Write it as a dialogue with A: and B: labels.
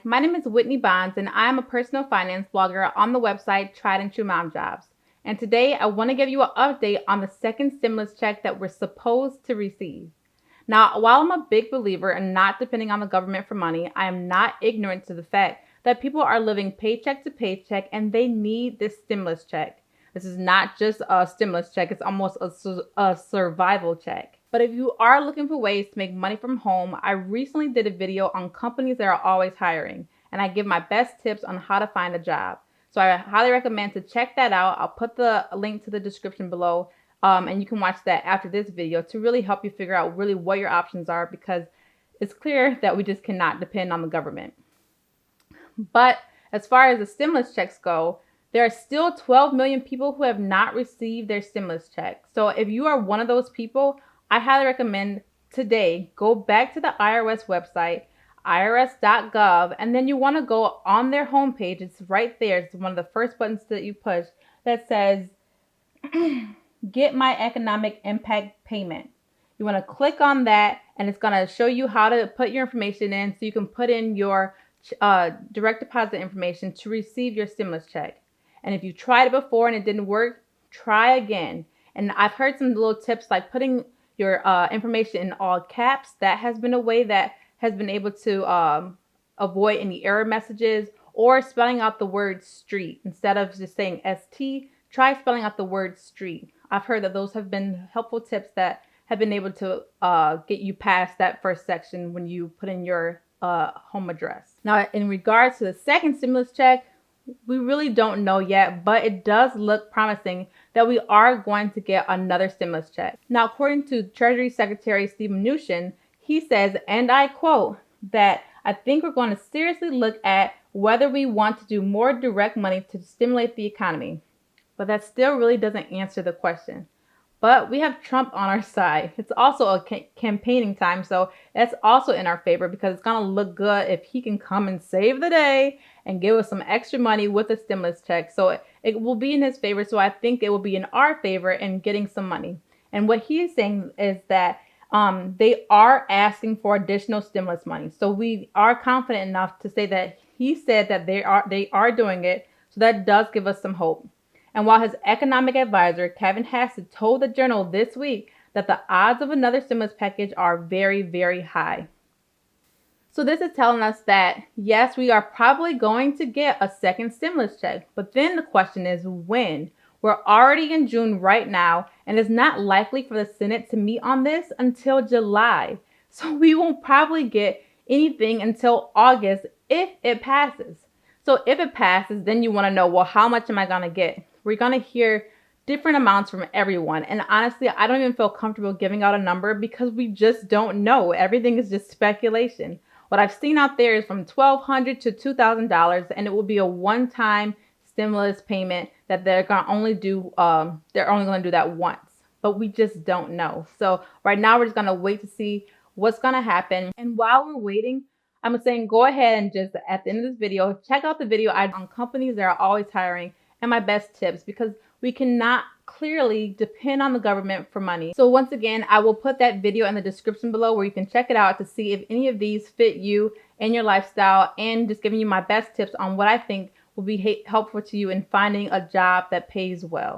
A: my name is Whitney Bonds and I am a personal finance blogger on the website Tried and True Mom Jobs. And today I want to give you an update on the second stimulus check that we're supposed to receive. Now, while I'm a big believer in not depending on the government for money, I am not ignorant to the fact that people are living paycheck to paycheck and they need this stimulus check. This is not just a stimulus check, it's almost a survival check. But if you are looking for ways to make money from home, I recently did a video on companies that are always hiring, and I give my best tips on how to find a job. So I highly recommend to check that out. I'll put the link to the description below, and you can watch that after this video to really help you figure out really what your options are, because it's clear that we just cannot depend on the government. But as far as the stimulus checks go, there are still 12 million people who have not received their stimulus check. So if you are one of those people, I highly recommend today go back to the IRS website, irs.gov, and then you want to go on their homepage. It's right there. It's one of the first buttons that you push that says, Get My Economic Impact Payment. You want to click on that, and it's going to show you how to put your information in so you can put in your direct deposit information to receive your stimulus check. And if you tried it before and it didn't work, try again. And I've heard some little tips like putting your information in all caps. That has been a way that has been able to avoid any error messages, or spelling out the word street instead of just saying ST. Try spelling out the word street. I've heard that those have been helpful tips that have been able to get you past that first section when you put in your home address. Now, in regards to the second stimulus check, we really don't know yet, but it does look promising that we are going to get another stimulus check. Now, according to Treasury Secretary Steven Mnuchin, he says, and I quote, that I think we're going to seriously look at whether we want to do more direct money to stimulate the economy. But that still really doesn't answer the question. But we have Trump on our side. It's also a campaigning time, so that's also in our favor, because it's going to look good if he can come and save the day and give us some extra money with a stimulus check. So it will be in his favor. So I think it will be in our favor in getting some money. And what he's saying is that they are asking for additional stimulus money. So we are confident enough to say that he said that they are doing it. So that does give us some hope. And while his economic advisor, Kevin Hassett, told the Journal this week that the odds of another stimulus package are very, very high. So this is telling us that, yes, we are probably going to get a second stimulus check. But then the question is when? We're already in June right now, and it's not likely for the Senate to meet on this until July. So we won't probably get anything until August if it passes. So if it passes, then you want to know, well, how much am I going to get? We're going to hear different amounts from everyone. And honestly, I don't even feel comfortable giving out a number because we just don't know. Everything is just speculation. What I've seen out there is from $1,200 to $2,000, and it will be a one-time stimulus payment that they're going to only do. They're only going to do that once, but we just don't know. So right now we're just going to wait to see what's going to happen. And while we're waiting, I'm saying go ahead and just at the end of this video, check out the video on companies that are always hiring and my best tips, because we cannot clearly depend on the government for money. So once again, I will put that video in the description below where you can check it out to see if any of these fit you and your lifestyle, and just giving you my best tips on what I think will be helpful to you in finding a job that pays well.